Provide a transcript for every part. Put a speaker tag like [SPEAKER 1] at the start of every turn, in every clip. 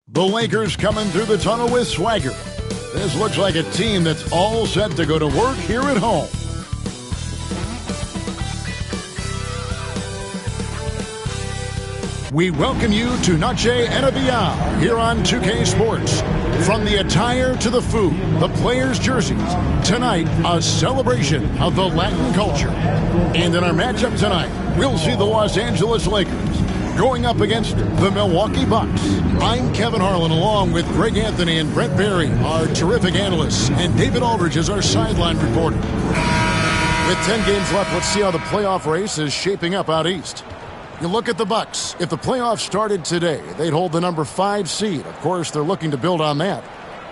[SPEAKER 1] The Lakers coming through the tunnel with swagger. This looks like a team that's all set to go to work here at home. We welcome you to Noche NBA here on 2K Sports. From the attire to the food, the players' jerseys, tonight a celebration of the Latin culture. And in our matchup tonight, we'll see the Los Angeles Lakers going up against the Milwaukee Bucks. I'm Kevin Harlan along with Greg Anthony and Brent Barry, our terrific analysts, and David Aldridge is our sideline reporter. With 10 games left, let's see how the playoff race is shaping up out east. You look at the Bucks. If the playoffs started today, they'd hold the number 5 seed. Of course, they're looking to build on that.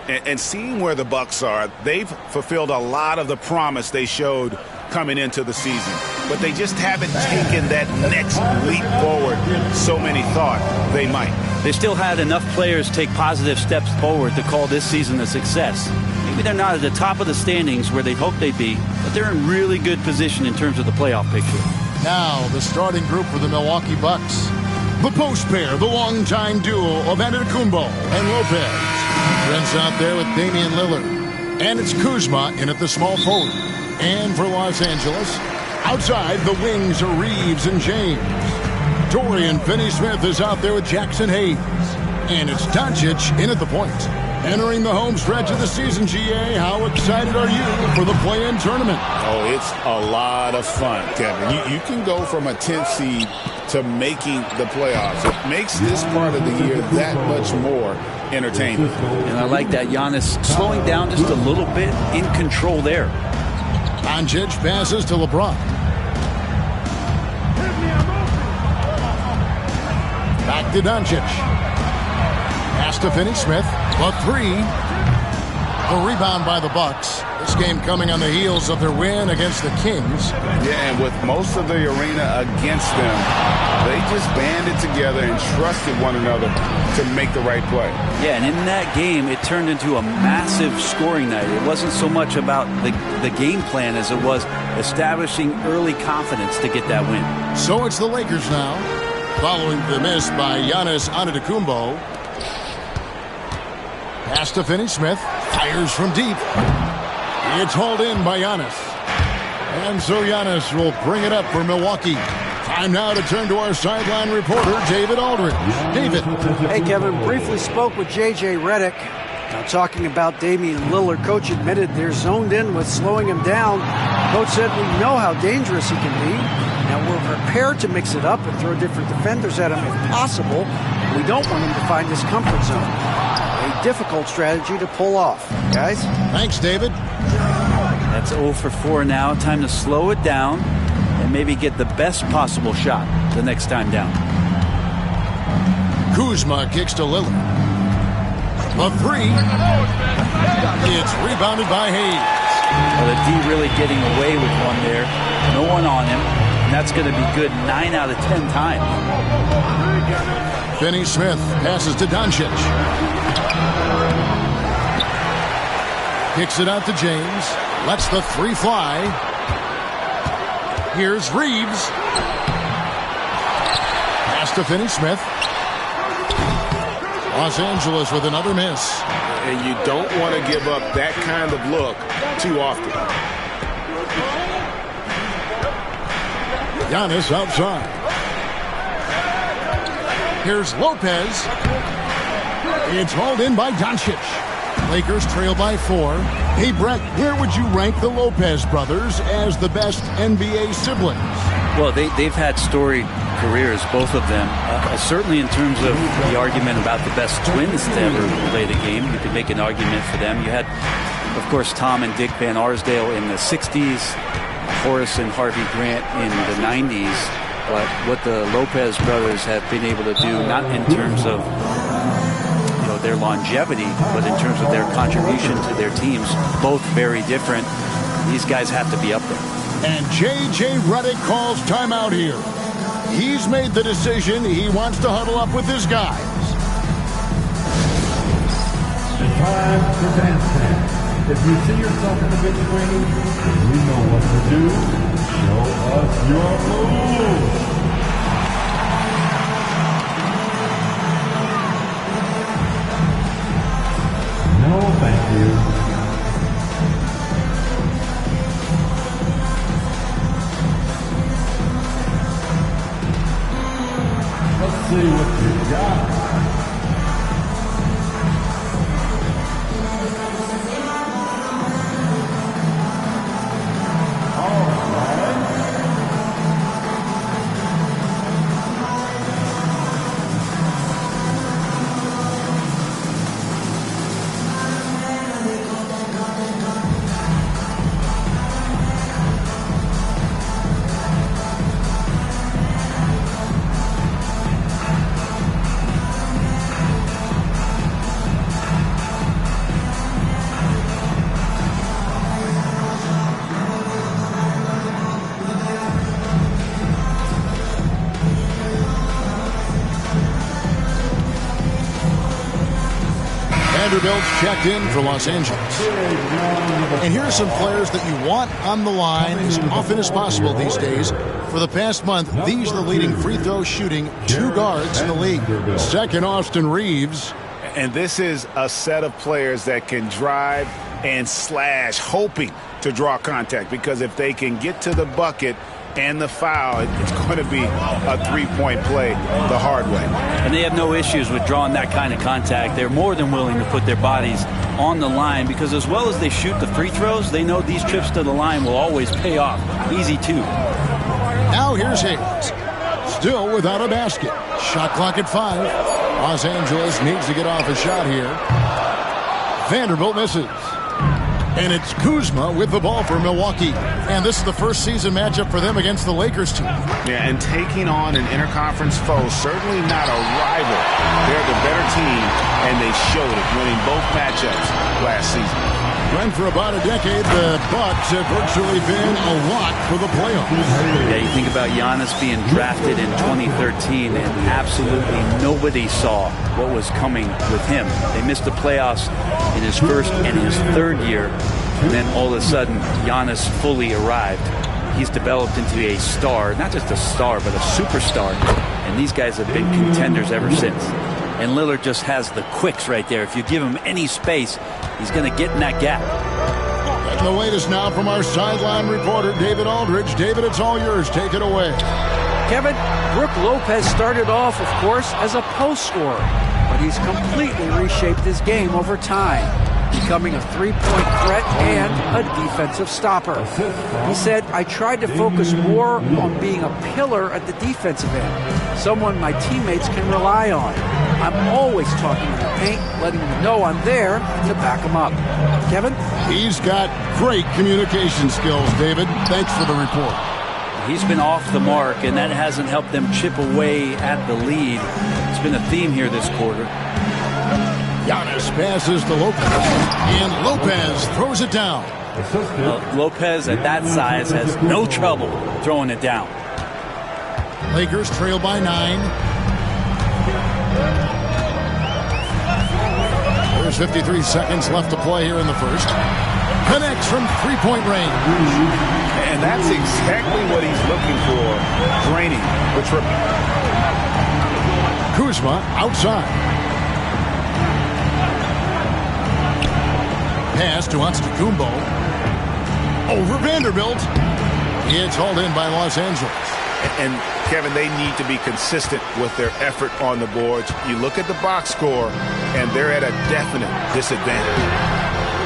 [SPEAKER 2] And seeing where the Bucks are, they've fulfilled a lot of the promise they showed coming into the season. But they just haven't taken that next leap forward so many thought they might.
[SPEAKER 3] They still had enough players take positive steps forward to call this season a success. Maybe they're not at the top of the standings where they'd hoped they'd be, but they're in really good position in terms of the playoff picture.
[SPEAKER 1] Now, the starting group for the Milwaukee Bucks. The post pair, the longtime duo of Antetokounmpo and Lopez. Trent's out there with Damian Lillard. And it's Kuzma in at the small forward. And for Los Angeles, outside the wings are Reeves and James. Dorian Finney-Smith is out there with Jackson Hayes. And it's Doncic in at the point. Entering the home stretch of the season, GA, how excited are you for the play-in tournament?
[SPEAKER 2] Oh, it's a lot of fun, Kevin. You can go from a 10th seed to making the playoffs. It makes this part of the year that much more entertaining.
[SPEAKER 3] And I like that Giannis slowing down just a little bit, in control there.
[SPEAKER 1] Doncic passes to LeBron. Back to Doncic. Pass to Finney-Smith. The three. The rebound by the Bucks. This game coming on the heels of their win against the Kings.
[SPEAKER 2] Yeah, and with most of the arena against them, they just banded together and trusted one another to make the right play.
[SPEAKER 3] Yeah, and in that game, it turned into a massive scoring night. It wasn't so much about the game plan as it was establishing early confidence to get that win.
[SPEAKER 1] So it's the Lakers now, following the miss by Giannis Antetokounmpo. Pass to Finney-Smith. Fires from deep. It's hauled in by Giannis. And so Giannis will bring it up for Milwaukee. Time now to turn to our sideline reporter, David Aldridge. David.
[SPEAKER 4] Hey, Kevin. Briefly spoke with J.J. Redick. Now talking about Damian Lillard, coach admitted they're zoned in with slowing him down. Coach said we know how dangerous he can be. Now we're prepared to mix it up and throw different defenders at him if possible. We don't want him to find his comfort zone. A difficult strategy to pull off, guys.
[SPEAKER 1] Thanks, David.
[SPEAKER 3] That's 0 for 4 now. Time to slow it down and maybe get the best possible shot the next time down.
[SPEAKER 1] Kuzma kicks to Lillard. A three. It's rebounded by Hayes.
[SPEAKER 3] Well, the D really getting away with one there. No one on him. And that's going to be good 9 out of 10 times.
[SPEAKER 1] Finney-Smith passes to Doncic. Kicks it out to James. Lets the three fly. Here's Reeves. Pass to Finney-Smith. Los Angeles with another miss.
[SPEAKER 2] And you don't want to give up that kind of look too often.
[SPEAKER 1] Giannis outside. Here's Lopez. It's hauled in by Doncic. Lakers trail by 4. Hey, Brett, where would you rank the Lopez brothers as the best NBA siblings?
[SPEAKER 3] Well, they've had storied careers, both of them. Certainly in terms of the argument about the best twins to ever play the game. You could make an argument for them. You had, of course, Tom and Dick Van Arsdale in the 60s, Horace and Harvey Grant in the 90s. But what the Lopez brothers have been able to do, not in terms of their longevity, but in terms of their contribution to their teams, both very different. These guys have to be up there.
[SPEAKER 1] And J.J. Redick calls timeout here. He's made the decision. He wants to huddle up with his guys.
[SPEAKER 5] It's time for dance time. If you see yourself in the big screen, you know what to do. Show us your moves. see what you got.
[SPEAKER 1] Vanderbilt's checked in for Los Angeles. And here are some players that you want on the line as often as possible these days. For the past month, these are the leading free throw shooting 2 guards in the league. Second, Austin Reeves.
[SPEAKER 2] And this is a set of players that can drive and slash, hoping to draw contact, because if they can get to the bucket and the foul, it's going to be a 3-point play the hard way.
[SPEAKER 3] And they have no issues with drawing that kind of contact. They're more than willing to put their bodies on the line, because as well as they shoot the free throws, they know these trips to the line will always pay off. Easy too.
[SPEAKER 1] Now here's Hayes. Still without a basket. Shot clock at 5. Los Angeles needs to get off a shot here. Vanderbilt misses. And it's Kuzma with the ball for Milwaukee. And this is the first season matchup for them against the Lakers team.
[SPEAKER 2] Yeah, and taking on an interconference foe, certainly not a rival. They're the better team, and they showed it, winning both matchups last season.
[SPEAKER 1] And for about a decade, the Bucks have virtually been a lock for the playoffs.
[SPEAKER 3] Yeah, you think about Giannis being drafted in 2013, and absolutely nobody saw what was coming with him. They missed the playoffs in his first and his third year, and then all of a sudden, Giannis fully arrived. He's developed into a star, not just a star, but a superstar, and these guys have been contenders ever since. And Lillard just has the quicks right there. If you give him any space, he's going to get in that gap.
[SPEAKER 1] And the latest now from our sideline reporter, David Aldridge. David, it's all yours. Take it away.
[SPEAKER 4] Kevin, Brook Lopez started off, of course, as a post scorer, but he's completely reshaped his game over time, becoming a three-point threat and a defensive stopper. He said, I tried to focus more on being a pillar at the defensive end, someone my teammates can rely on. I'm always talking in the paint, letting them know I'm there to back them up. Kevin?
[SPEAKER 1] He's got great communication skills, David. Thanks for the report.
[SPEAKER 3] He's been off the mark, and that hasn't helped them chip away at the lead. It's been a theme here this quarter.
[SPEAKER 1] Giannis passes to Lopez, and Lopez throws it down.
[SPEAKER 3] Lopez at that size has no trouble throwing it down.
[SPEAKER 1] Lakers trail by 9. There's 53 seconds left to play here in the first. Connects from three-point range.
[SPEAKER 2] And that's exactly what he's looking for, draining the triple.
[SPEAKER 1] Kuzma outside. Pass to Antetokounmpo. Over Vanderbilt. It's hauled in by Los Angeles.
[SPEAKER 2] And Kevin, they need to be consistent with their effort on the boards. You look at the box score, and they're at a definite disadvantage.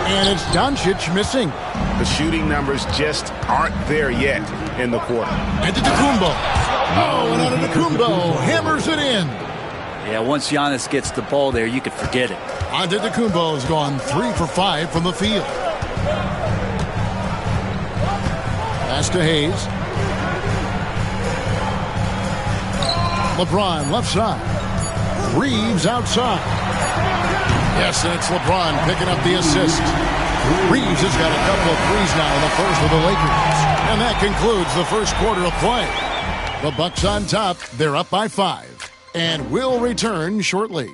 [SPEAKER 1] And it's Doncic missing.
[SPEAKER 2] The shooting numbers just aren't there yet in the quarter.
[SPEAKER 1] Antetokounmpo. Oh, and Antetokounmpo hammers it in.
[SPEAKER 3] Yeah, once Giannis gets the ball there, you could forget it.
[SPEAKER 1] Antetokounmpo has gone 3 for 5 from the field. Pass to Hayes. LeBron left side. Reeves outside. Yes, and it's LeBron picking up the assist. Reeves has got a couple of threes now in the first for the Lakers. And that concludes the first quarter of play. The Bucks on top. They're up by 5. And will return shortly.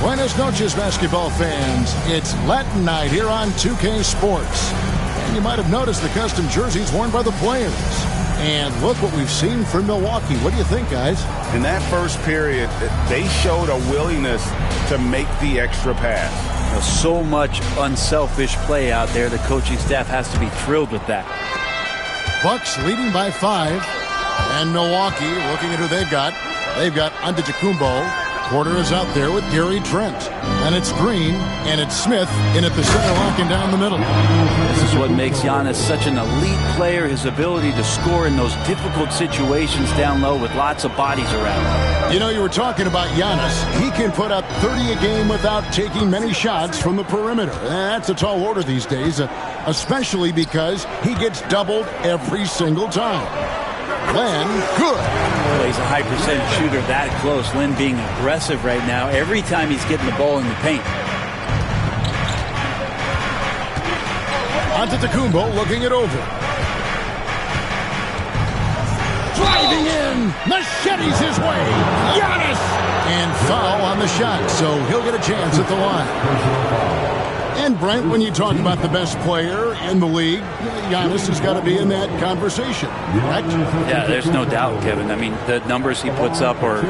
[SPEAKER 1] Buenas noches, basketball fans. It's Latin night here on 2K Sports. And you might have noticed the custom jerseys worn by the players. And look what we've seen from Milwaukee. What do you think, guys?
[SPEAKER 2] In that first period, they showed a willingness to make the extra pass.
[SPEAKER 3] So much unselfish play out there. The coaching staff has to be thrilled with that.
[SPEAKER 1] Bucks leading by 5. And Milwaukee, looking at who they've got Antetokounmpo. Porter is out there with Gary Trent. And it's Green, and it's Smith in at the center, locking down the middle.
[SPEAKER 3] This is what makes Giannis such an elite player, his ability to score in those difficult situations down low with lots of bodies around him.
[SPEAKER 1] You know, you were talking about Giannis. He can put up 30 a game without taking many shots from the perimeter. That's a tall order these days, especially because he gets doubled every single time. Len, good.
[SPEAKER 3] Well, he's a high percentage shooter that close. Len being aggressive right now every time he's getting the ball in the paint.
[SPEAKER 1] Antetokounmpo looking it over. Driving in. Machetes his way. Giannis. And foul on the shot, so he'll get a chance at the line. And Brent, when you talk about the best player in the league, Giannis has got to be in that conversation, correct?
[SPEAKER 3] Yeah, there's no doubt, Kevin. I mean, the numbers he puts up are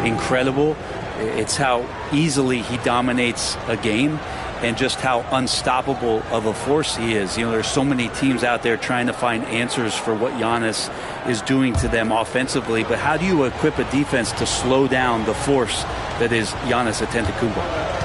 [SPEAKER 3] incredible. It's how easily he dominates a game and just how unstoppable of a force he is. You know, there's so many teams out there trying to find answers for what Giannis is doing to them offensively, but how do you equip a defense to slow down the force that is Giannis Antetokounmpo?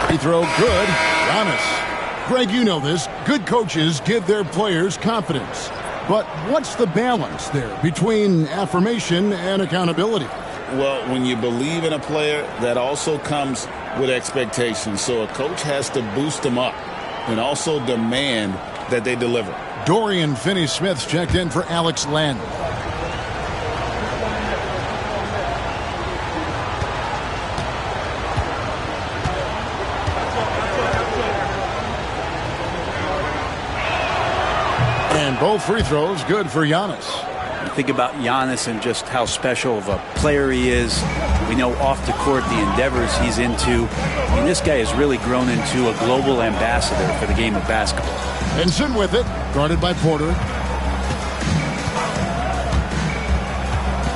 [SPEAKER 1] Free throw good. Giannis. Greg, you know this. Good coaches give their players confidence. But what's the balance there between affirmation and accountability?
[SPEAKER 2] Well, when you believe in a player, that also comes with expectations. So a coach has to boost them up and also demand that they deliver.
[SPEAKER 1] Dorian Finney-Smith's checked in for Alex Len. And both free throws good for Giannis.
[SPEAKER 3] You think about Giannis and just how special of a player he is. We know off the court the endeavors he's into. I mean, this guy has really grown into a global ambassador for the game of basketball.
[SPEAKER 1] Vincent with it, guarded by Porter.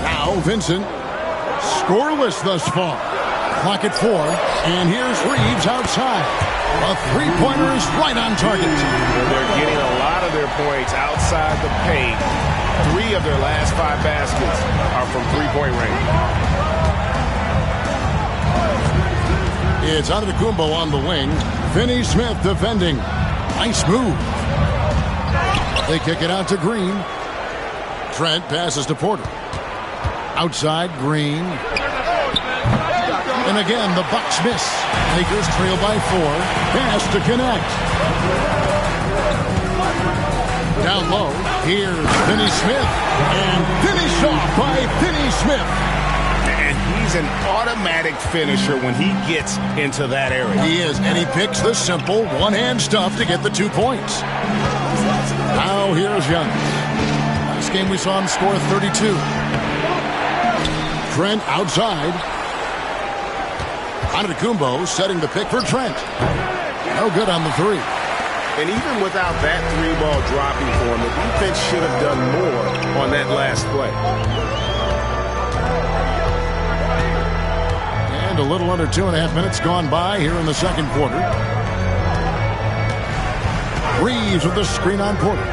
[SPEAKER 1] Now Vincent, scoreless thus far. Clock at 4, and here's Reeves outside. A three-pointer is right on target.
[SPEAKER 2] Well, they're getting a lot of their points outside the paint. 3 of their last 5 baskets are from three-point range.
[SPEAKER 1] It's Antetokounmpo on the wing. Finney-Smith defending. Nice move. They kick it out to Green. Trent passes to Porter. Outside, Green. And again, the Bucks miss. Lakers trail by 4. Pass to connect. Down low, here's Finney-Smith. And finished off by Finney-Smith.
[SPEAKER 2] And he's an automatic finisher when he gets into that area.
[SPEAKER 1] He is, and he picks the simple one-hand stuff to get the 2 points. Now here's Giannis. Last game we saw him score 32. Trent outside. Antetokounmpo setting the pick for Trent. No good on the 3.
[SPEAKER 2] And even without that 3-ball dropping for him, the defense should have done more on that last play.
[SPEAKER 1] And a little under 2.5 minutes gone by here in the second quarter. Reeves with the screen on Porter.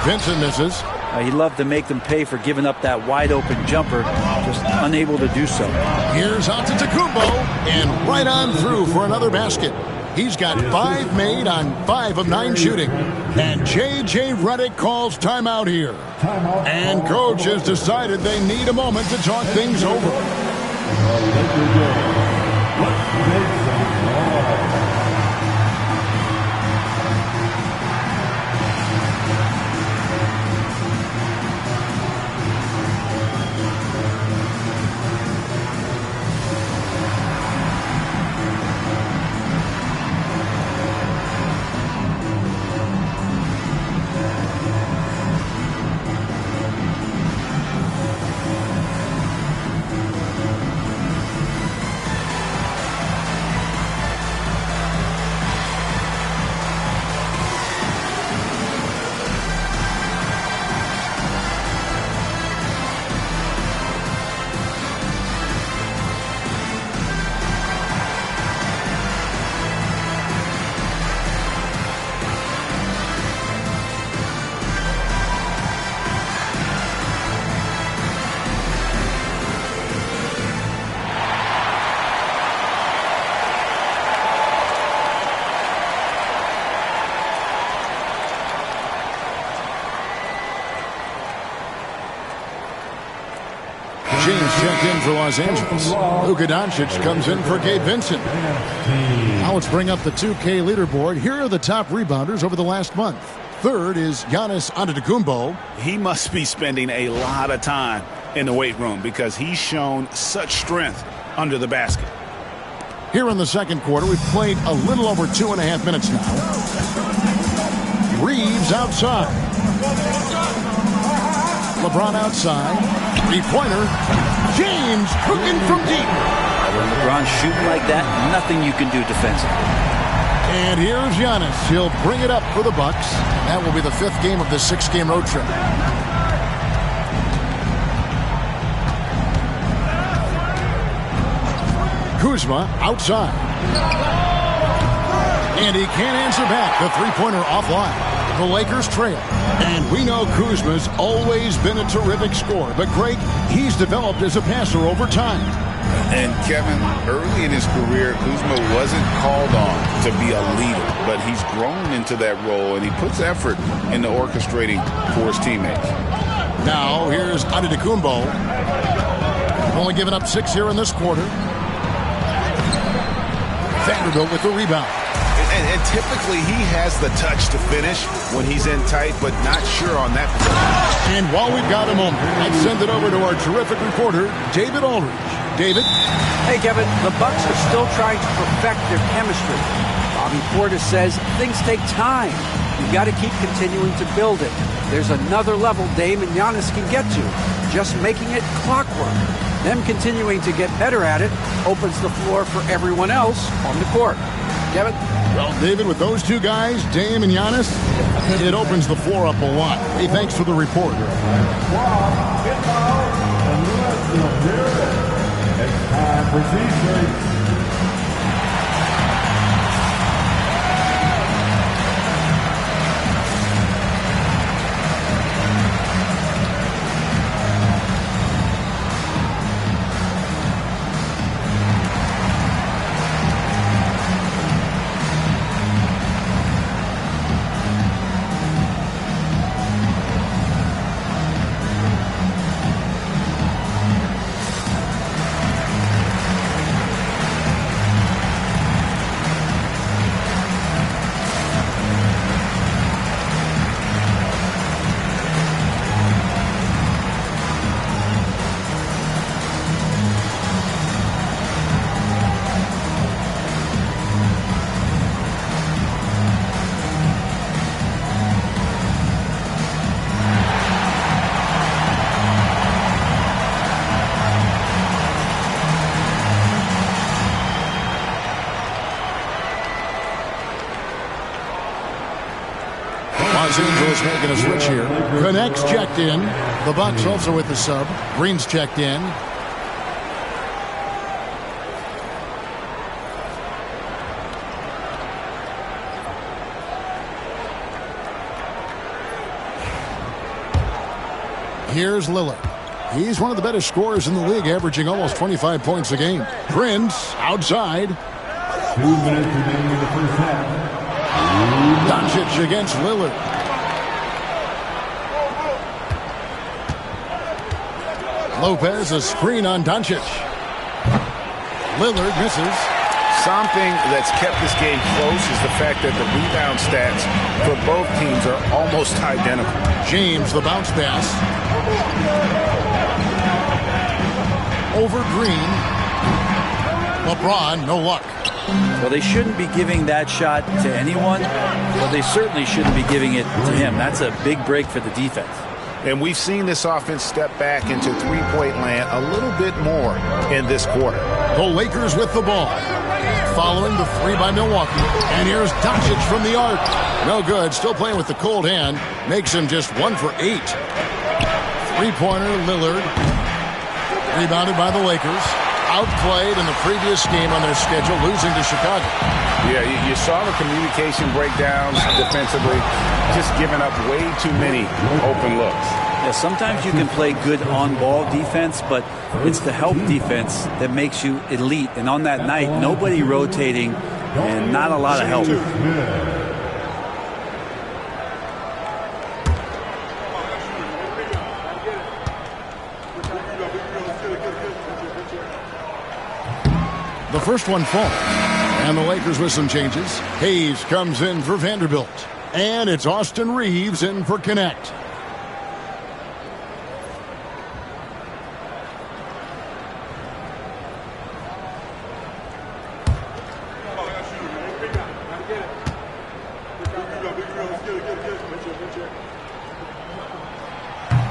[SPEAKER 1] Vincent misses.
[SPEAKER 3] He'd love to make them pay for giving up that wide-open jumper, just unable to do so.
[SPEAKER 1] Here's Antetokounmpo, and right on through for another basket. He's got 5 made on 5 of 9 shooting. And J.J. Redick calls timeout here. And coach has decided they need a moment to talk things over. checked in for Los Angeles. Luka Doncic comes in for Gabe Vincent. Now let's bring up the 2K leaderboard. Here are the top rebounders over the last month. Third is Giannis Antetokounmpo.
[SPEAKER 2] He must be spending a lot of time in the weight room because he's shown such strength under the basket.
[SPEAKER 1] Here in the second quarter, we've played a little over 2.5 minutes now. Reeves outside. LeBron outside. Three-pointer. James cooking from deep.
[SPEAKER 3] When LeBron's shooting like that, nothing you can do defensively.
[SPEAKER 1] And here's Giannis. He'll bring it up for the Bucks. That will be the 5th game of the 6-game road trip. Kuzma outside. And he can't answer back. The three-pointer offline. The Lakers trail. And we know Kuzma's always been a terrific scorer. But, Greg, he's developed as a passer over time.
[SPEAKER 2] And, Kevin, early in his career, Kuzma wasn't called on to be a leader. But he's grown into that role, and he puts effort into orchestrating for his teammates.
[SPEAKER 1] Now, here's Antetokounmpo. Only given up 6 here in this quarter. Vanderbilt with the rebound.
[SPEAKER 2] And typically he has the touch to finish when he's in tight, but not sure on that position.
[SPEAKER 1] And while we've got a moment, let's send it over to our terrific reporter, David Aldridge. David?
[SPEAKER 4] Hey, Kevin, the Bucks are still trying to perfect their chemistry. Bobby Portis says things take time. You've got to keep continuing to build it. There's another level Dame and Giannis can get to, just making it clockwork. Them continuing to get better at it opens the floor for everyone else on the court. Kevin?
[SPEAKER 1] Well, David, with those two guys, Dame and Giannis, it opens the floor up a lot. Hey, thanks for the report.
[SPEAKER 5] It's time for CJ.
[SPEAKER 1] Los Angeles making a switch here. Connects checked in. The Bucks also with the sub. Green's checked in. Here's Lillard. He's one of the better scorers in the league, averaging almost 25 points a game. Prince outside.
[SPEAKER 5] 2 minutes remaining in the first half.
[SPEAKER 1] Doncic against Lillard. Lopez, a screen on Doncic. Lillard misses.
[SPEAKER 2] Something that's kept this game close is the fact that the rebound stats for both teams are almost identical.
[SPEAKER 1] James, the bounce pass. Over Green. LeBron, no luck.
[SPEAKER 3] Well, they shouldn't be giving that shot to anyone, but they certainly shouldn't be giving it to him. That's a big break for the defense.
[SPEAKER 2] And we've seen this offense step back into three-point land a little bit more in this quarter.
[SPEAKER 1] The Lakers with the ball. Following the three by Milwaukee. And here's Doncic from the arc. No good. Still playing with the cold hand. Makes him just 1 for 8. Three-pointer, Lillard. Rebounded by the Lakers. Outplayed in the previous game on their schedule, losing to Chicago.
[SPEAKER 2] Yeah, you saw the communication breakdowns defensively, just giving up way too many open looks.
[SPEAKER 3] Yeah, sometimes you can play good on-ball defense, but it's the help defense that makes you elite. And on that night, nobody rotating and not a lot of help.
[SPEAKER 1] The first one falls. And the Lakers with some changes. Hayes comes in for Vanderbilt. And it's Austin Reeves in for Connect.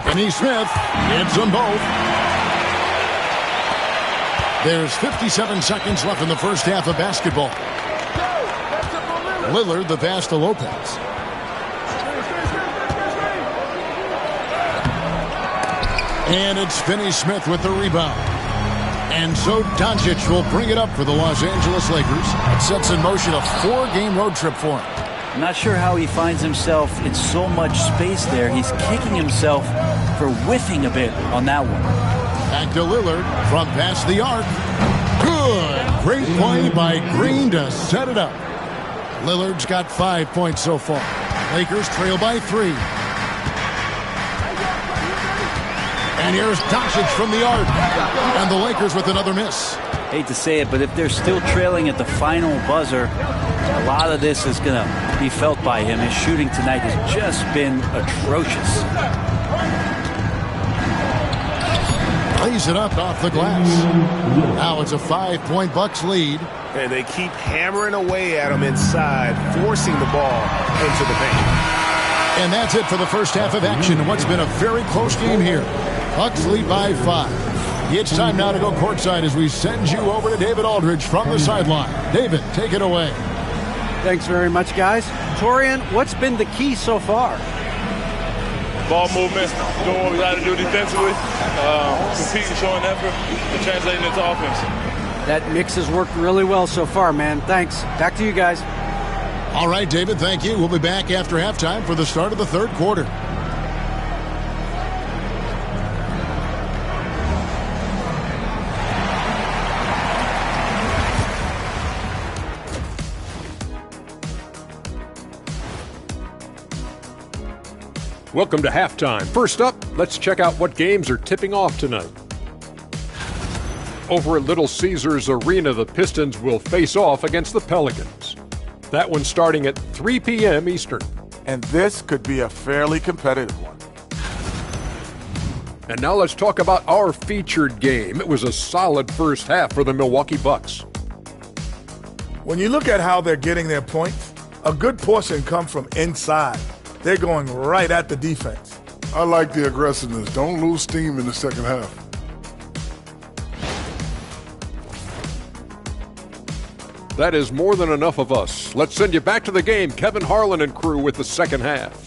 [SPEAKER 1] Finney Smith hits them both. There's 57 seconds left in the first half of basketball. Lillard, the pass to Lopez. And it's Finney Smith with the rebound. And so Doncic will bring it up for the Los Angeles Lakers. It sets in motion a 4-game road trip for him.
[SPEAKER 3] I'm not sure how he finds himself in so much space there. He's kicking himself for whiffing a bit on that one.
[SPEAKER 1] Back to Lillard from past the arc. Good. Great play by Green to set it up. Lillard's got 5 points so far. Lakers trail by 3. And here's Doncic from the arc. And the Lakers with another miss.
[SPEAKER 3] Hate to say it, but if they're still trailing at the final buzzer, a lot of this is going to be felt by him. His shooting tonight has just been atrocious.
[SPEAKER 1] Lays it up off the glass. Now it's a 5-point Bucks lead.
[SPEAKER 2] And they keep hammering away at him inside, forcing the ball into the paint.
[SPEAKER 1] And that's it for the first half of action in what's been a very close game here. Bucks lead by 5. It's time now to go courtside as we send you over to David Aldridge from the sideline. David, take it away.
[SPEAKER 4] Thanks very much, guys. Torian, what's been the key so far?
[SPEAKER 6] Ball movement, doing what we got to do defensively, competing, showing effort, and translating into offense.
[SPEAKER 4] That mix has worked really well so far, man. Thanks. Back to you guys.
[SPEAKER 1] All right, David, thank you. We'll be back after halftime for the start of the third quarter.
[SPEAKER 7] Welcome to halftime. First up, let's check out what games are tipping off tonight. Over at Little Caesars Arena, the Pistons will face off against the Pelicans. That one's starting at 3 p.m. Eastern.
[SPEAKER 8] And this could be a fairly competitive one.
[SPEAKER 7] And now let's talk about our featured game. It was a solid first half for the Milwaukee Bucks.
[SPEAKER 9] When you look at how they're getting their points, a good portion come from inside. They're going right at the defense.
[SPEAKER 10] I like the aggressiveness. Don't lose steam in the second half.
[SPEAKER 7] That is more than enough of us. Let's send you back to the game. Kevin Harlan and crew with the second half.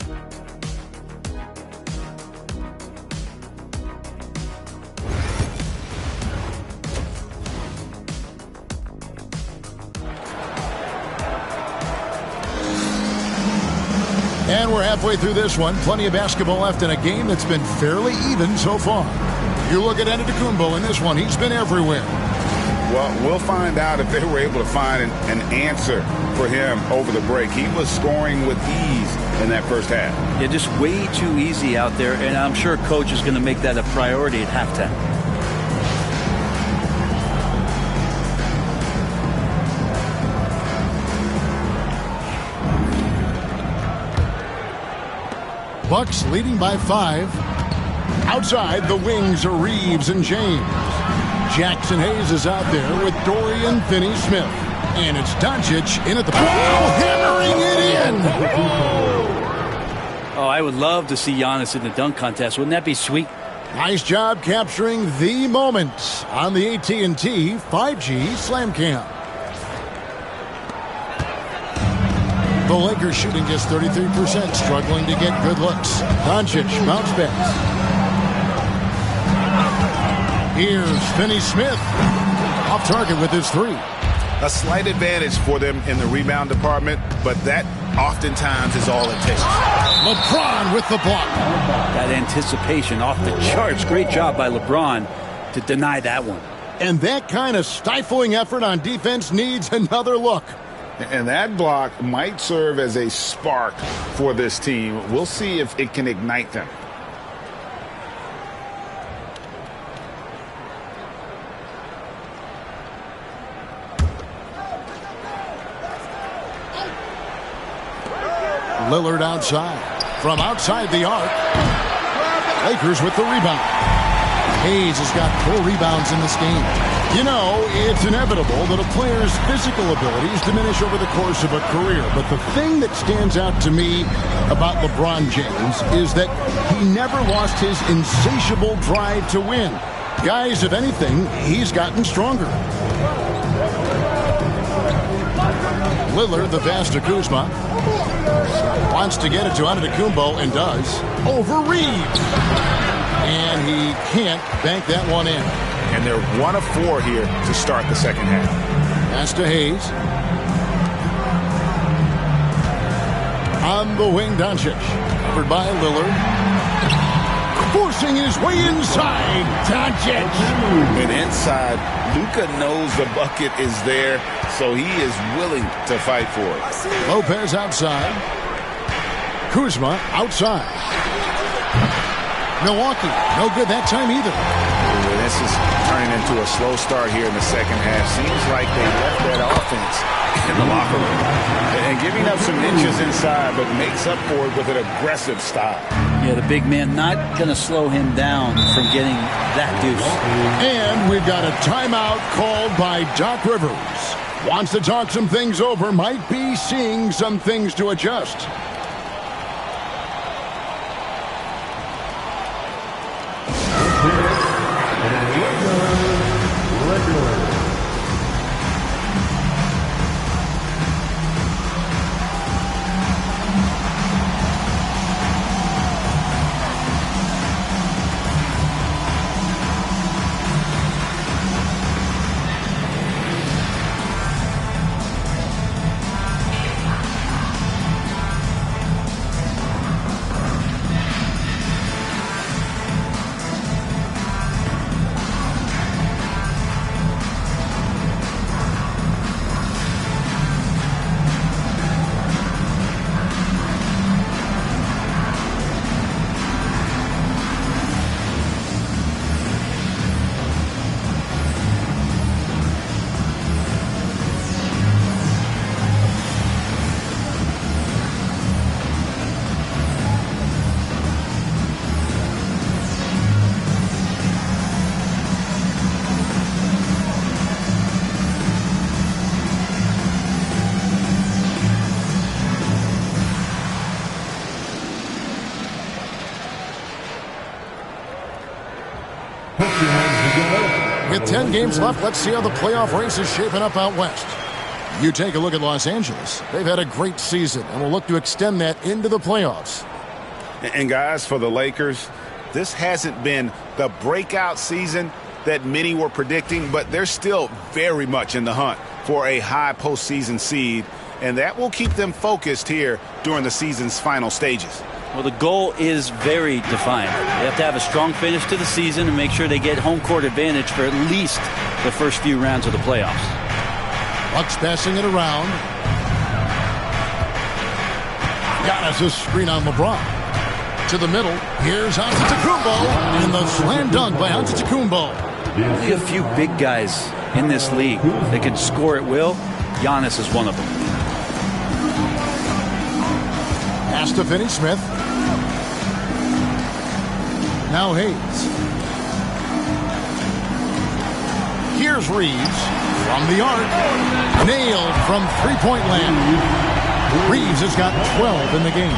[SPEAKER 1] And we're halfway through this one. Plenty of basketball left in a game that's been fairly even so far. You look at Antetokounmpo in this one. He's been everywhere.
[SPEAKER 2] Well, we'll find out if they were able to find an answer for him over the break. He was scoring with ease in that first half.
[SPEAKER 3] Yeah, just way too easy out there, and I'm sure Coach is going to make that a priority at halftime.
[SPEAKER 1] Bucks leading by 5. Outside, the wings are Reeves and James. Jackson Hayes is out there with Dorian Finney-Smith. And it's Doncic in at the hammering it in.
[SPEAKER 3] Oh, I would love to see Giannis in the dunk contest. Wouldn't that be sweet?
[SPEAKER 1] Nice job capturing the moment on the AT&T 5G Slam Cam. The Lakers shooting just 33%, struggling to get good looks. Doncic bounce pass. Here's Finney-Smith off target with his 3.
[SPEAKER 2] A slight advantage for them in the rebound department, but that oftentimes is all it takes.
[SPEAKER 1] LeBron with the block.
[SPEAKER 3] That anticipation off the charts. Great job by LeBron to deny that one.
[SPEAKER 1] And that kind of stifling effort on defense needs another look.
[SPEAKER 2] And that block might serve as a spark for this team. We'll see if it can ignite them.
[SPEAKER 1] Lillard outside. From outside the arc. Lakers with the rebound. Hayes has got 4 rebounds in this game. You know, it's inevitable that a player's physical abilities diminish over the course of a career. But the thing that stands out to me about LeBron James is that he never lost his insatiable drive to win. Guys, if anything, he's gotten stronger. Lillard, the pass to Kuzma. Wants to get it to Antetokounmpo and does. Over Reeves. And he can't bank that one in.
[SPEAKER 2] And they're 1 of 4 here to start the second half.
[SPEAKER 1] Pass to Hayes. On the wing, Doncic. Covered by Lillard. Forcing his way inside. Doncic.
[SPEAKER 2] And inside, Luka knows the bucket is there, so he is willing to fight for it.
[SPEAKER 1] Lopez outside. Kuzma outside. Milwaukee, no good that time either.
[SPEAKER 2] This is turning into a slow start here in the second half. Seems like they left that offense in the locker room. And giving up some inches inside, but makes up for it with an aggressive style.
[SPEAKER 3] Yeah, the big man not going to slow him down from getting that deuce.
[SPEAKER 1] And we've got a timeout called by Doc Rivers. Wants to talk some things over, might be seeing some things to adjust. With 10 games left, let's see how the playoff race is shaping up out west. You take a look at Los Angeles. They've had a great season and will look to extend that into the playoffs.
[SPEAKER 2] And guys, for the Lakers, this hasn't been the breakout season that many were predicting, but they're still very much in the hunt for a high postseason seed, and that will keep them focused here during the season's final stages.
[SPEAKER 3] Well, the goal is very defined. They have to have a strong finish to the season and make sure they get home court advantage for at least the first few rounds of the playoffs.
[SPEAKER 1] Bucks passing it around. Giannis' screen on LeBron. To the middle. Here's Antetokounmpo. And the slam dunk by Antetokounmpo.
[SPEAKER 3] Only a few big guys in this league that can score at will. Giannis is one of them.
[SPEAKER 1] Pass to Finney-Smith. Now Hayes. Here's Reeves from the arc. Nailed from three-point land. Reeves has got 12 in the game.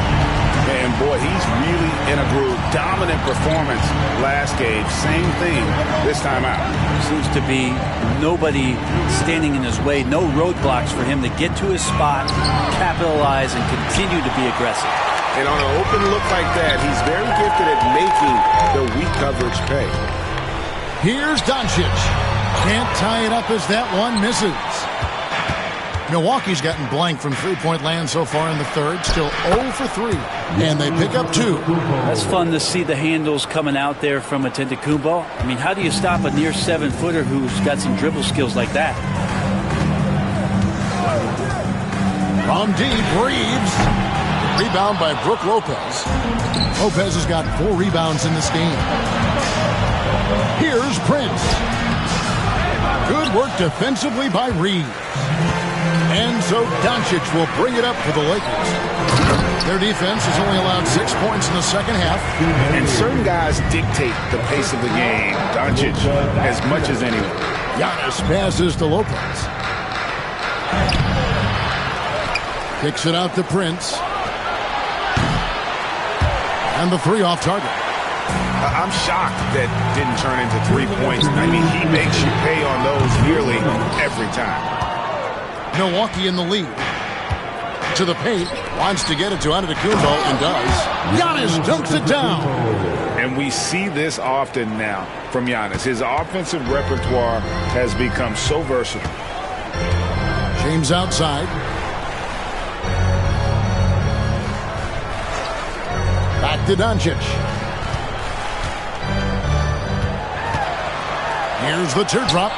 [SPEAKER 2] And boy, he's really in a groove. Dominant performance last game. Same thing this time out.
[SPEAKER 3] Seems to be nobody standing in his way. No roadblocks for him to get to his spot, capitalize, and continue to be aggressive.
[SPEAKER 2] And on an open look like that, he's very gifted at making the weak coverage pay.
[SPEAKER 1] Here's Doncic. Can't tie it up as that one misses. Milwaukee's gotten blank from three-point land so far in the third. Still 0 for 3. And they pick up 2.
[SPEAKER 3] That's fun to see the handles coming out there from Antetokounmpo. I mean, how do you stop a near 7-footer who's got some dribble skills like that?
[SPEAKER 1] From deep, Reeves. Rebound by Brook Lopez. Lopez has got 4 rebounds in this game. Here's Prince. Good work defensively by Reeves. And so Doncic will bring it up for the Lakers. Their defense has only allowed 6 points in the second half.
[SPEAKER 2] And certain guys dictate the pace of the game. Doncic as much as anyone.
[SPEAKER 1] Giannis passes to Lopez. Kicks it out to Prince. And the three off target.
[SPEAKER 2] I'm shocked that didn't turn into 3 points. I mean, he makes you pay on those nearly every time.
[SPEAKER 1] Milwaukee in the lead. To the paint. Wants to get it to Antetokounmpo and does. Giannis dunks it down.
[SPEAKER 2] And we see this often now from Giannis. His offensive repertoire has become so versatile.
[SPEAKER 1] James outside. Back to Doncic. Here's the teardrop.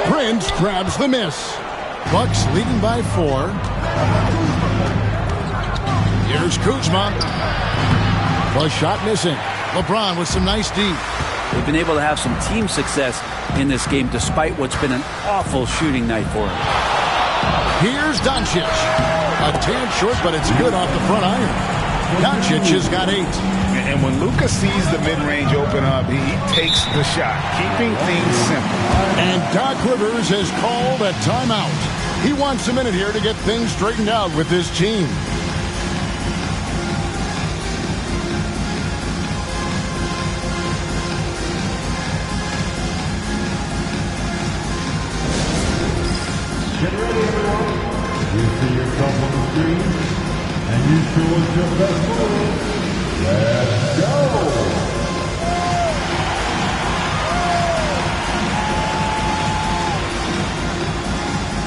[SPEAKER 1] Prince grabs the miss. Bucks leading by 4. Here's Kuzma. The shot missing. LeBron with some nice D.
[SPEAKER 3] They've been able to have some team success in this game despite what's been an awful shooting night for him.
[SPEAKER 1] Here's Doncic. A tad short, but it's good off the front iron. Doncic has got 8.
[SPEAKER 2] And when Luka sees the mid-range open up, he takes the shot, keeping things simple.
[SPEAKER 1] And Doc Rivers has called a timeout. He wants a minute here to get things straightened out with his team.
[SPEAKER 5] Get ready, everyone. You see yourself on the screen, and you show us your best move. Let's go!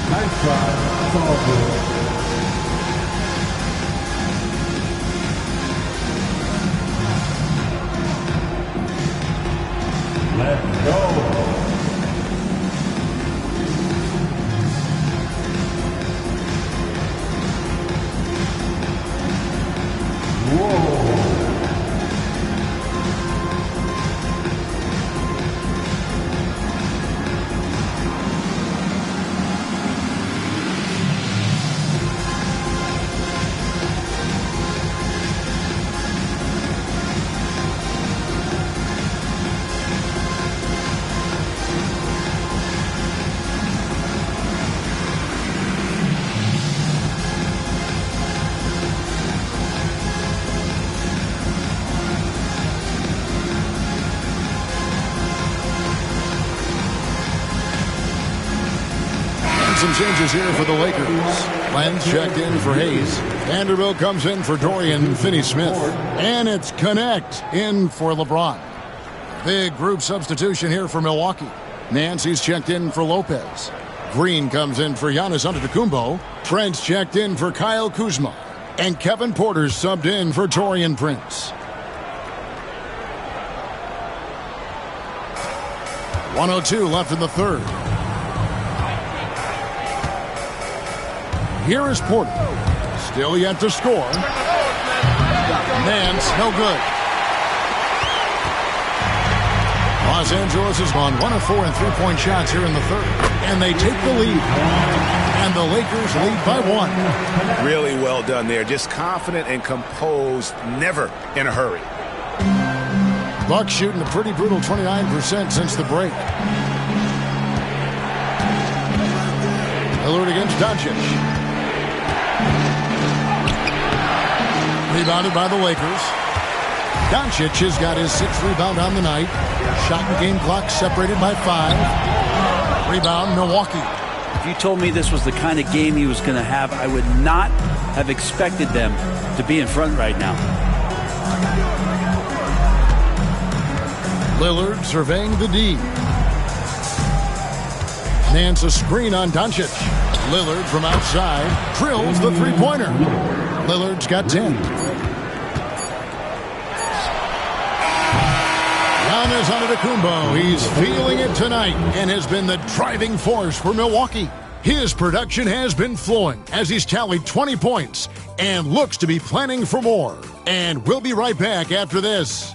[SPEAKER 5] Nice try. It's all good. Let's go!
[SPEAKER 1] Some changes here for the Lakers. Lenz checked in for Hayes. Vanderbilt comes in for Dorian Finney-Smith. And it's Connect in for LeBron. Big group substitution here for Milwaukee. Nancy's checked in for Lopez. Green comes in for Giannis Antetokounmpo. Trent's checked in for Kyle Kuzma. And Kevin Porter's subbed in for Taurean Prince. 1:02 left in the third. Here is Porter. Still yet to score. Nance, no good. Los Angeles has gone 1 of 4 in three-point shots here in the third. And they take the lead. And the Lakers lead by 1.
[SPEAKER 2] Really well done there. Just confident and composed, never in a hurry.
[SPEAKER 1] Bucks shooting a pretty brutal 29% since the break. Lillard against Doncic. Rebounded by the Lakers. Doncic has got his 6th rebound on the night. Shot and game clock separated by 5. Rebound, Milwaukee.
[SPEAKER 3] If you told me this was the kind of game he was going to have, I would not have expected them to be in front right now.
[SPEAKER 1] Lillard surveying the D. Nance a screen on Doncic. Lillard from outside drills the three-pointer. Lillard's got 10. Giannis Antetokounmpo, he's feeling it tonight and has been the driving force for Milwaukee. His production has been flowing as he's tallied 20 points and looks to be planning for more. And we'll be right back after this.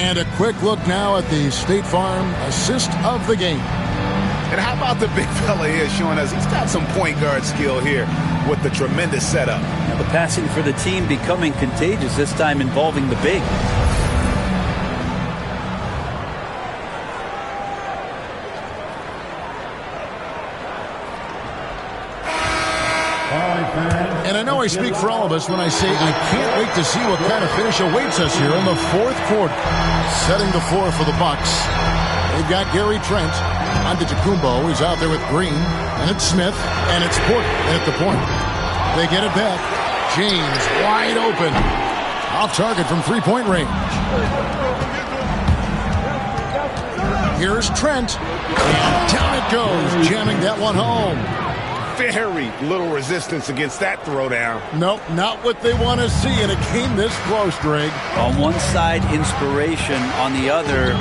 [SPEAKER 1] And a quick look now at the State Farm assist of the game.
[SPEAKER 2] And how about the big fella here showing us he's got some point guard skill here with the tremendous setup.
[SPEAKER 3] Now the passing for the team becoming contagious, this time involving the big.
[SPEAKER 1] And I know I speak for all of us when I say I can't wait to see what kind of finish awaits us here in the fourth quarter. Setting the floor for the Bucks. They've got Gary Trent. Antetokounmpo. He's out there with Green. And it's Smith. And it's Porter at the point. They get it back. James wide open. Off target from three-point range. Here's Trent. And down it goes. Jamming that one home.
[SPEAKER 2] Very little resistance against that throwdown.
[SPEAKER 1] Nope, not what they want to see in a game this close, Greg.
[SPEAKER 3] On one side, inspiration. On the other,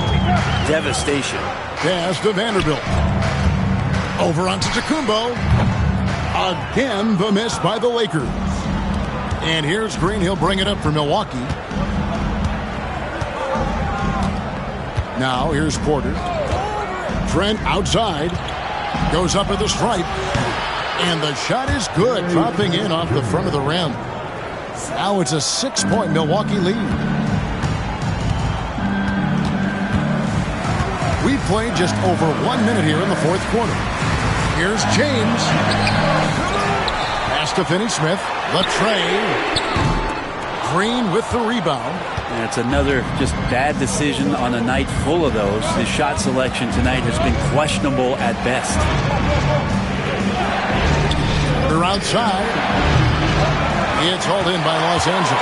[SPEAKER 3] devastation.
[SPEAKER 1] Pass to Vanderbilt. Over onto Antetokounmpo. Again, the miss by the Lakers. And here's Green. He'll bring it up for Milwaukee. Now, here's Porter. Trent outside. Goes up at the stripe. And the shot is good, dropping in off the front of the rim. Now it's a 6-point Milwaukee lead. We've played just over 1 minute here in the fourth quarter. Here's James. Pass to Finney-Smith. Latrey. Green with the rebound.
[SPEAKER 3] And it's another just bad decision on a night full of those. The shot selection tonight has been questionable at best.
[SPEAKER 1] They're outside. It's hauled in by Los Angeles.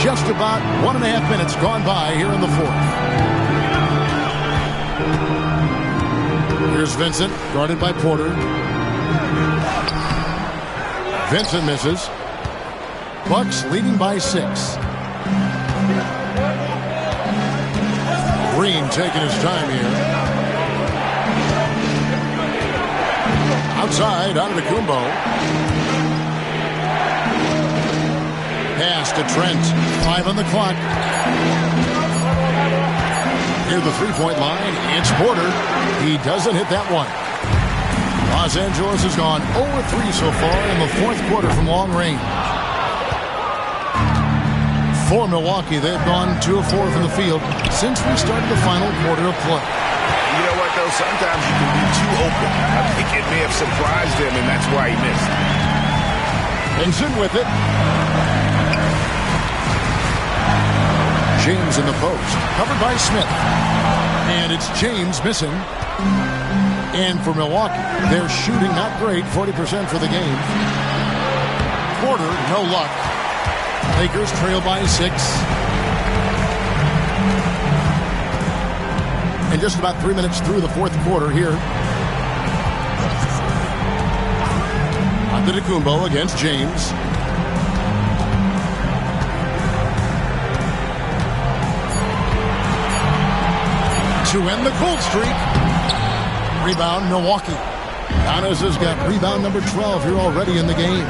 [SPEAKER 1] Just about 1.5 minutes gone by here in the fourth. Here's Vincent, guarded by Porter. Vincent misses. Bucks leading by 6. Green taking his time here. Outside, Antetokounmpo. Pass to Trent. 5 on the clock. Near the three-point line, it's Porter. He doesn't hit that one. Los Angeles has gone 0-3 so far in the fourth quarter from long range. For Milwaukee, they've gone 2 of 4 from the field since we started the final quarter of play.
[SPEAKER 2] You know what, though? Sometimes you can be too open. I think it may have surprised him, and that's why he missed.
[SPEAKER 1] Vincent with it. James in the post. Covered by Smith. And it's James missing. And for Milwaukee, they're shooting not great, 40% for the game. Porter, no luck. Lakers trail by 6. And just about 3 minutes through the fourth quarter here. Antetokounmpo against James. To end the cold streak. Rebound, Milwaukee. Giannis has got rebound number 12 here already in the game.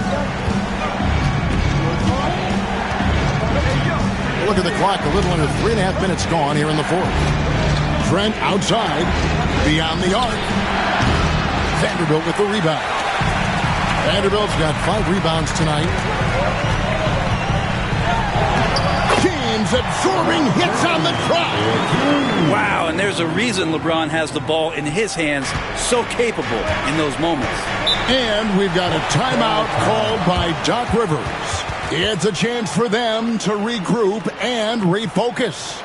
[SPEAKER 1] Look at the clock, a little under 3.5 minutes gone here in the fourth. Trent outside, beyond the arc. Vanderbilt with the rebound. Vanderbilt's got 5 rebounds tonight. James absorbing hits on the trot.
[SPEAKER 3] Wow, and there's a reason LeBron has the ball in his hands, so capable in those moments.
[SPEAKER 1] And we've got a timeout called by Doc Rivers. It's a chance for them to regroup and refocus.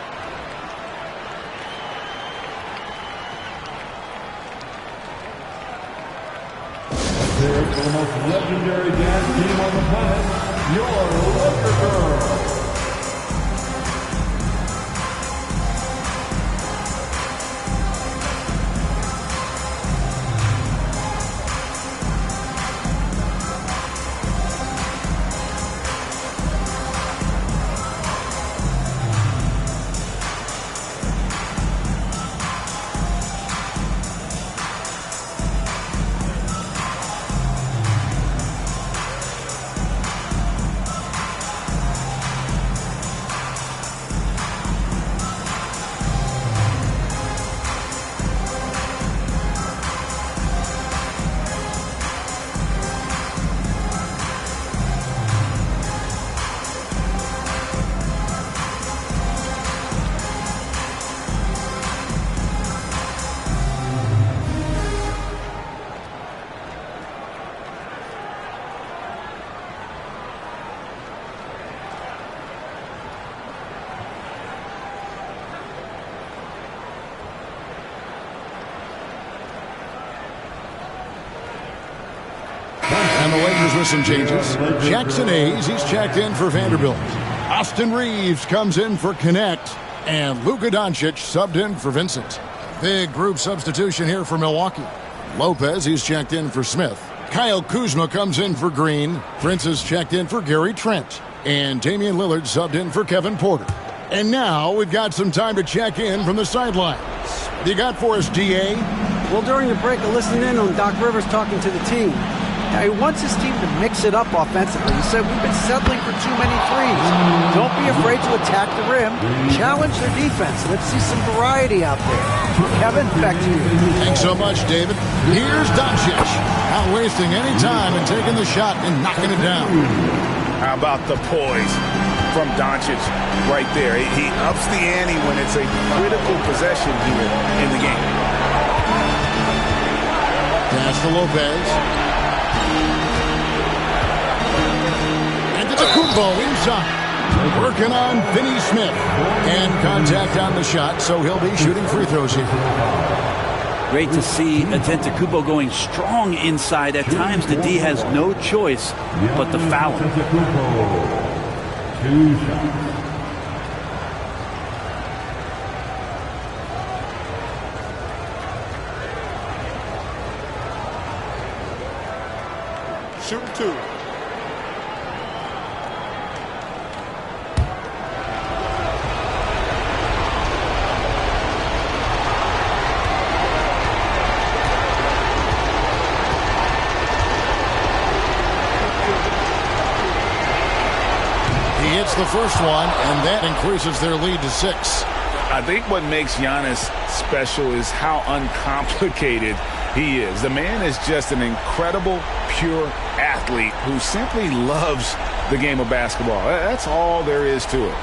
[SPEAKER 5] Here for the most legendary dance team on the planet, your Laker Girls.
[SPEAKER 1] the Lakers with some changes. Jackson Hayes, he's checked in for Vanderbilt. Austin Reeves comes in for Connect. And Luka Doncic subbed in for Vincent. Big group substitution here for Milwaukee. Lopez, he's checked in for Smith. Kyle Kuzma comes in for Green. Prince is checked in for Gary Trent. And Damian Lillard subbed in for Kevin Porter. And now we've got some time to check in from the sidelines. What you got for us, D.A.?
[SPEAKER 4] Well, during the break, I listened in on Doc Rivers talking to the team. Now, he wants his team to mix it up offensively. He said, we've been settling for too many threes. Don't be afraid to attack the rim. Challenge their defense. Let's see some variety out there. Kevin, back to you.
[SPEAKER 1] Thanks so much, David. Here's Doncic. Not wasting any time and taking the shot and knocking it down.
[SPEAKER 2] How about the poise from Doncic right there? He ups the ante when it's a critical possession here in the game.
[SPEAKER 1] Pass to Lopez. Kumbo inside. Working on Finney Smith. And contact on the shot, so he'll be shooting free throws here.
[SPEAKER 3] Great to see Antetokounmpo going strong inside. At times, the D has no choice but to foul him.
[SPEAKER 5] 2 shots.
[SPEAKER 10] Shoot 2.
[SPEAKER 1] The first one, and that increases their lead to 6.
[SPEAKER 2] I think what makes Giannis special is how uncomplicated he is. The man is just an incredible, pure athlete who simply loves the game of basketball. That's all there is to it.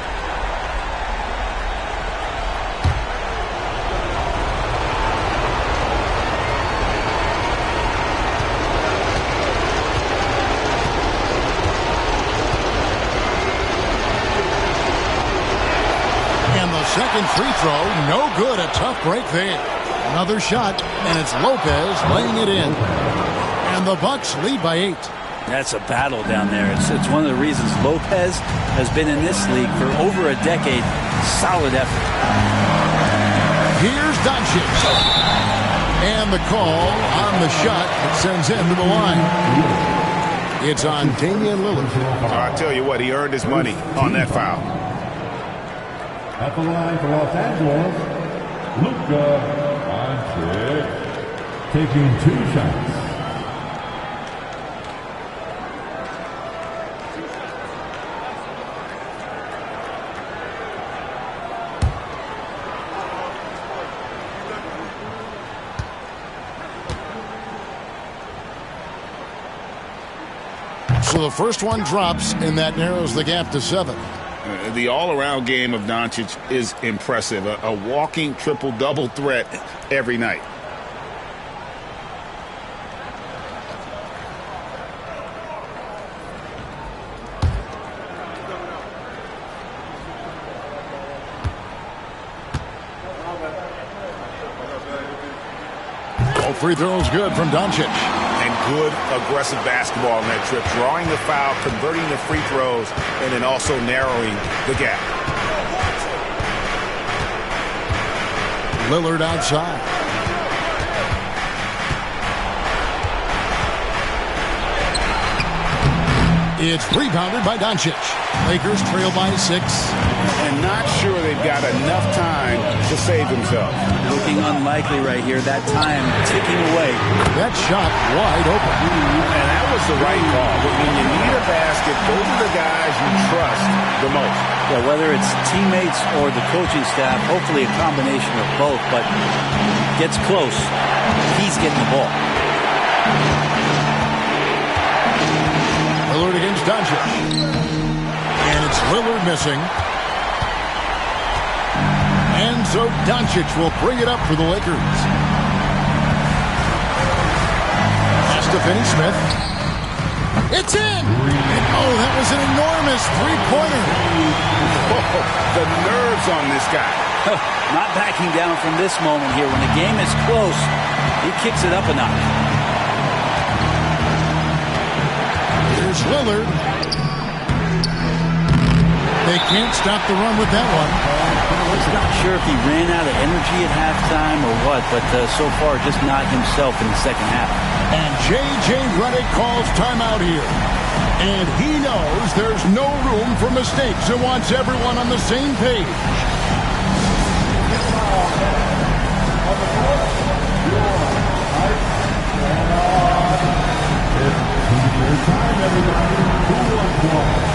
[SPEAKER 1] Second free throw, no good. A tough break there. Another shot, and it's Lopez laying it in. And the Bucks lead by 8.
[SPEAKER 3] That's a battle down there. It's one of the reasons Lopez has been in this league for over a decade. Solid effort.
[SPEAKER 1] Here's Doncic. And the call on the shot that sends him to the line. It's on Damian Lillard.
[SPEAKER 2] I tell you what, he earned his money on that foul.
[SPEAKER 5] At the line for Los Angeles, Luka Doncic taking 2 shots.
[SPEAKER 1] So the first one drops, and that narrows the gap to 7.
[SPEAKER 2] The all-around game of Doncic is impressive. A walking triple-double threat every night.
[SPEAKER 1] All free throws good from Doncic.
[SPEAKER 2] And good aggressive basketball in that trip. Drawing the foul, converting the free throws, and then also narrowing the gap.
[SPEAKER 1] Lillard outside. It's rebounded by Doncic. Lakers trail by 6.
[SPEAKER 2] And not sure they've got enough time to save themselves.
[SPEAKER 3] Looking unlikely right here. That time ticking away.
[SPEAKER 1] That shot wide open.
[SPEAKER 2] And that was the right call. But when you need a basket, those are the guys you trust the most.
[SPEAKER 3] Yeah, whether it's teammates or the coaching staff, hopefully a combination of both, but gets close. He's getting the ball.
[SPEAKER 1] Lillard against Doncic. And it's Lillard missing. And so Doncic will bring it up for the Lakers. Pass to Finney Smith. It's in! And oh, that was an enormous three-pointer.
[SPEAKER 2] Oh, the nerves on this guy.
[SPEAKER 3] Not backing down from this moment here. When the game is close, he kicks it up a notch.
[SPEAKER 1] Here's Lillard. They can't stop the run with that one.
[SPEAKER 3] I was not sure if he ran out of energy at halftime or what, but so far just not himself in the second half.
[SPEAKER 1] And J.J. Redick calls timeout here. And he knows there's no room for mistakes and wants everyone on the same page.
[SPEAKER 5] Time, everybody. 2-1-1.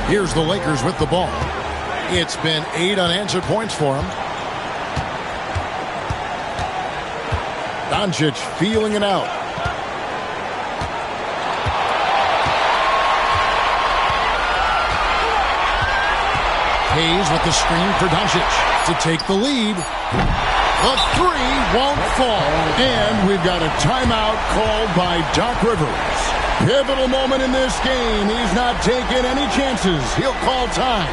[SPEAKER 1] Here's the Lakers with the ball. It's been 8 unanswered points for them. Doncic feeling it out. Hayes with the screen for Doncic to take the lead. The three won't fall. And we've got a timeout called by Doc Rivers. Pivotal moment in this game. He's not taking any chances. He'll call time.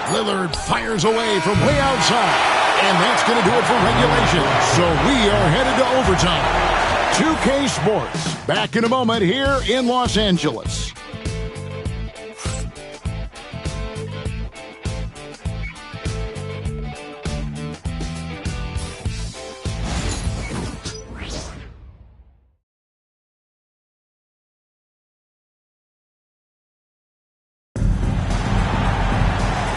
[SPEAKER 1] Lillard fires away from way outside. And that's going to do it for regulation. So we are headed to overtime. 2K Sports, back in a moment here in Los Angeles.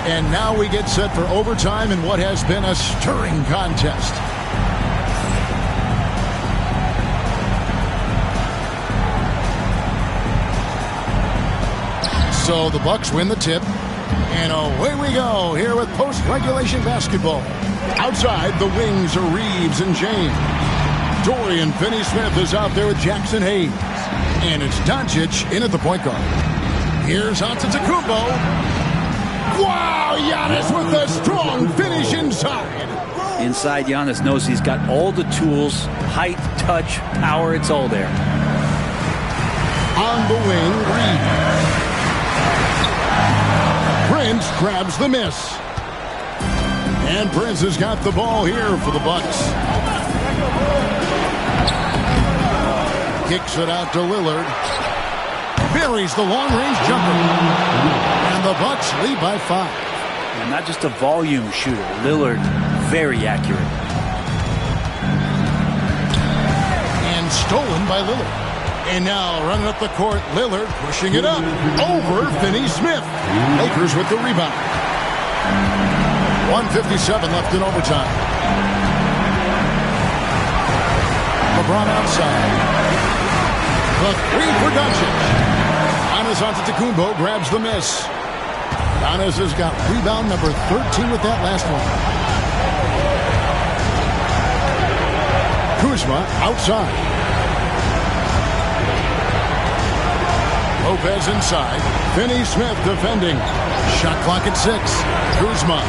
[SPEAKER 1] And now we get set for overtime in what has been a stirring contest. So the Bucks win the tip. And away we go here with post-regulation basketball. Outside, the wings are Reeves and James. Dorian Finney-Smith is out there with Jackson Hayes. And it's Doncic in at the point guard. Here's Antetokounmpo. Wow, Giannis with a strong finish inside.
[SPEAKER 3] Inside, Giannis knows he's got all the tools, height, touch, power, it's all there.
[SPEAKER 1] On the wing, Reeves. Prince grabs the miss. And Prince has got the ball here for the Bucks. Kicks it out to Lillard. Buries the long-range jumper. And the Bucks lead by 5.
[SPEAKER 3] And not just a volume shooter. Lillard, very accurate.
[SPEAKER 1] And stolen by Lillard. And now running up the court, Lillard pushing it up over Finney-Smith. Lakers with the rebound. 1:57 left in overtime. LeBron outside. The three for Doncic. Giannis Antetokounmpo grabs the miss. Giannis has got rebound number 13 with that last one. Kuzma outside. Lopez inside. Finney-Smith defending. Shot clock at 6. Kuzma.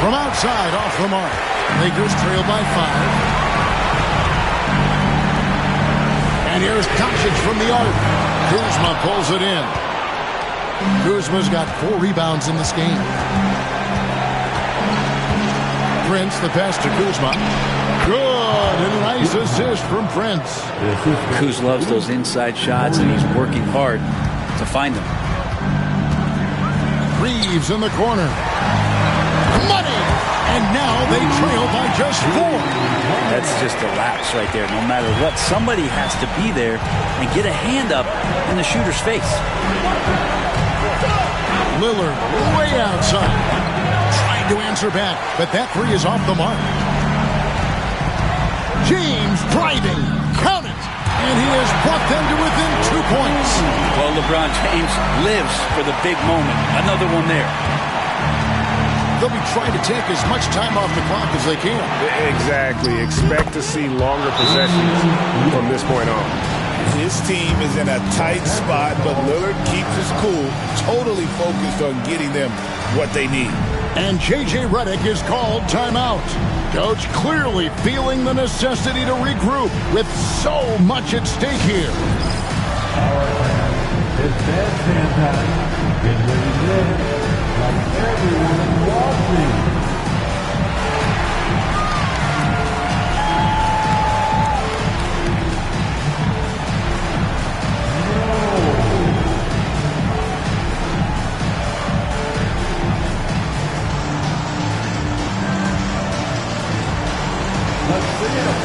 [SPEAKER 1] From outside, off the mark. Lakers trail by 5. And here's Doncic from the arc. Kuzma pulls it in. Kuzma's got 4 rebounds in this game. Prince, the pass to Kuzma. Good, and a nice assist from Prince.
[SPEAKER 3] Kuz loves those inside shots, and he's working hard to find them.
[SPEAKER 1] Reeves in the corner. Money! And now they trail by just 4.
[SPEAKER 3] That's just a lapse right there. No matter what, somebody has to be there and get a hand up in the shooter's face.
[SPEAKER 1] Lillard way outside. Trying to answer back, but that 3 is off the mark. James driving. Count it. And he has brought them to within 2 points.
[SPEAKER 3] Well, LeBron James lives for the big moment. Another one there.
[SPEAKER 1] They'll be trying to take as much time off the clock as they can.
[SPEAKER 11] Exactly. Expect to see longer possessions from this point on.
[SPEAKER 2] His team is in a tight spot, but Lillard keeps his cool, totally focused on getting them what they need.
[SPEAKER 1] And J.J. Redick is called timeout. Coach clearly feeling the necessity to regroup with so much at stake here.
[SPEAKER 5] All right, man. It's bad time. Get ready to play. Like everyone watching. Let's see it.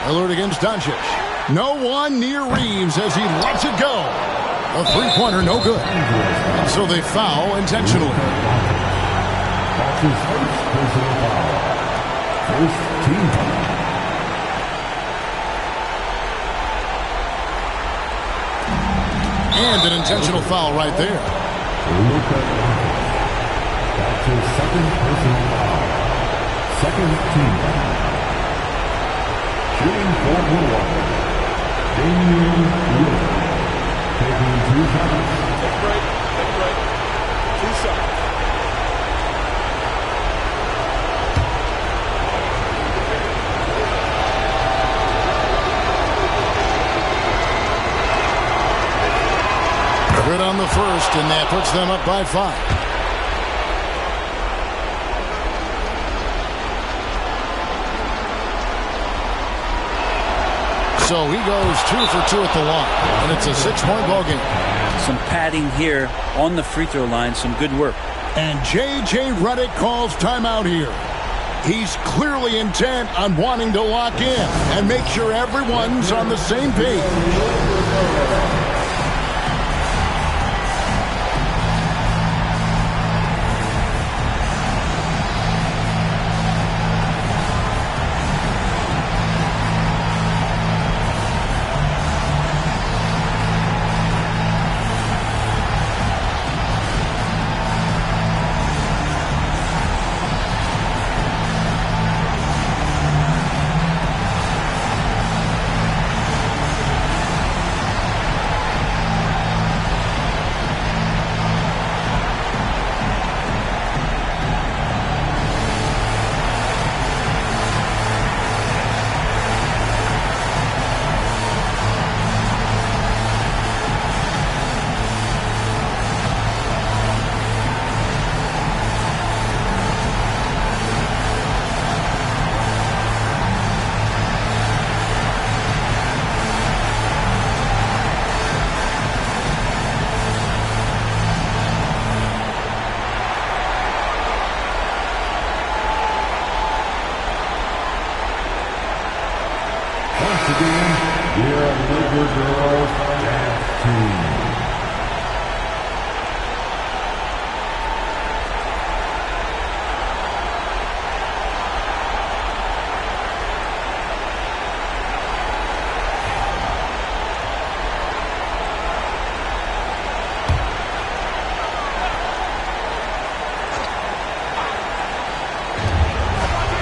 [SPEAKER 1] Lillard against Doncic. No one near Reeves as he lets it go. A three-pointer, no good. So they foul intentionally.
[SPEAKER 5] That's his first personal foul. First team foul.
[SPEAKER 1] And an intentional foul right there.
[SPEAKER 5] That's his second personal foul. Second team foul. Shooting for Milwaukee, Damian Lillard. Taking 2 shots.
[SPEAKER 6] Take a break. 2 shots.
[SPEAKER 1] Good on the first, and that puts them up by 5. So he goes 2 for 2 at the line, and it's a 6-point ball game.
[SPEAKER 3] Some padding here on the free throw line, some good work.
[SPEAKER 1] And J.J. Redick calls timeout here. He's clearly intent on wanting to lock in and make sure everyone's on the same page.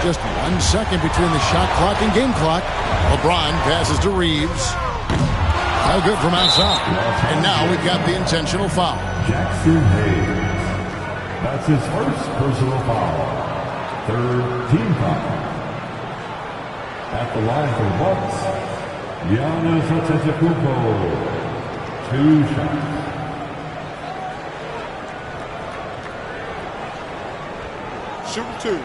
[SPEAKER 1] Just 1 second between the shot clock and game clock. LeBron passes to Reeves. No good from outside. And now we've got the intentional foul.
[SPEAKER 5] Jackson Hayes. That's his first personal foul. Third team foul. At the line for the Bucks, Giannis Antetokounmpo. 2 shots.
[SPEAKER 6] Shooting 2.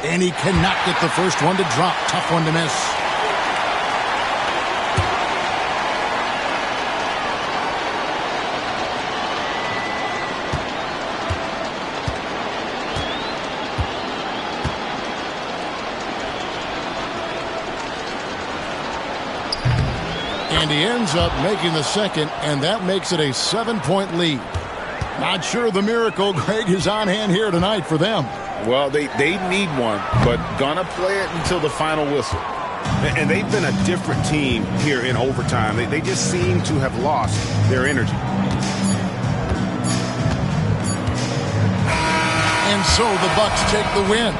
[SPEAKER 1] And he cannot get the first one to drop. Tough one to miss. And he ends up making the second, and that makes it a 7-point lead. Not sure the miracle, Greg, is on hand here tonight for them.
[SPEAKER 2] Well, they need one, but gonna play it until the final whistle. And they've been a different team here in overtime. They just seem to have lost their energy.
[SPEAKER 1] And so the Bucks take the win.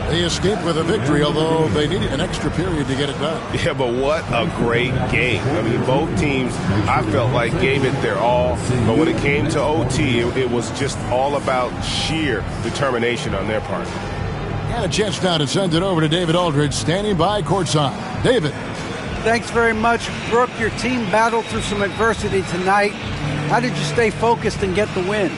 [SPEAKER 1] They escaped with a victory, although they needed an extra period to get it done.
[SPEAKER 2] Yeah, but what a great game. I mean, both teams, I felt like, gave it their all. But when it came to OT, it was just all about sheer determination on their part.
[SPEAKER 1] And a chance now to send it over to David Aldridge, standing by courtside. David.
[SPEAKER 4] Thanks very much, Brooke. Your team battled through some adversity tonight. How did you stay focused and get the win?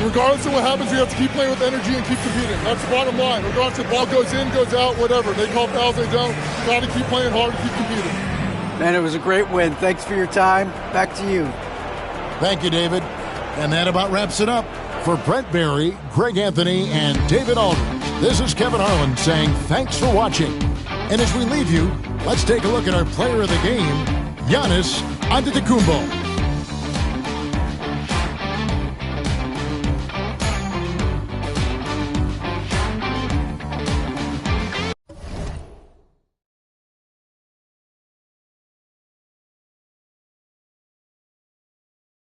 [SPEAKER 10] Regardless of what happens, we have to keep playing with energy and keep competing. That's the bottom line. Regardless if the ball goes in, goes out, whatever. They call fouls, they don't. Got to keep playing hard and keep competing.
[SPEAKER 4] Man, it was a great win. Thanks for your time. Back to you.
[SPEAKER 1] Thank you, David. And that about wraps it up. For Brent Barry, Greg Anthony, and David Aldridge, this is Kevin Harlan saying thanks for watching. And as we leave you, Let's take a look at our player of the game, Giannis Antetokounmpo.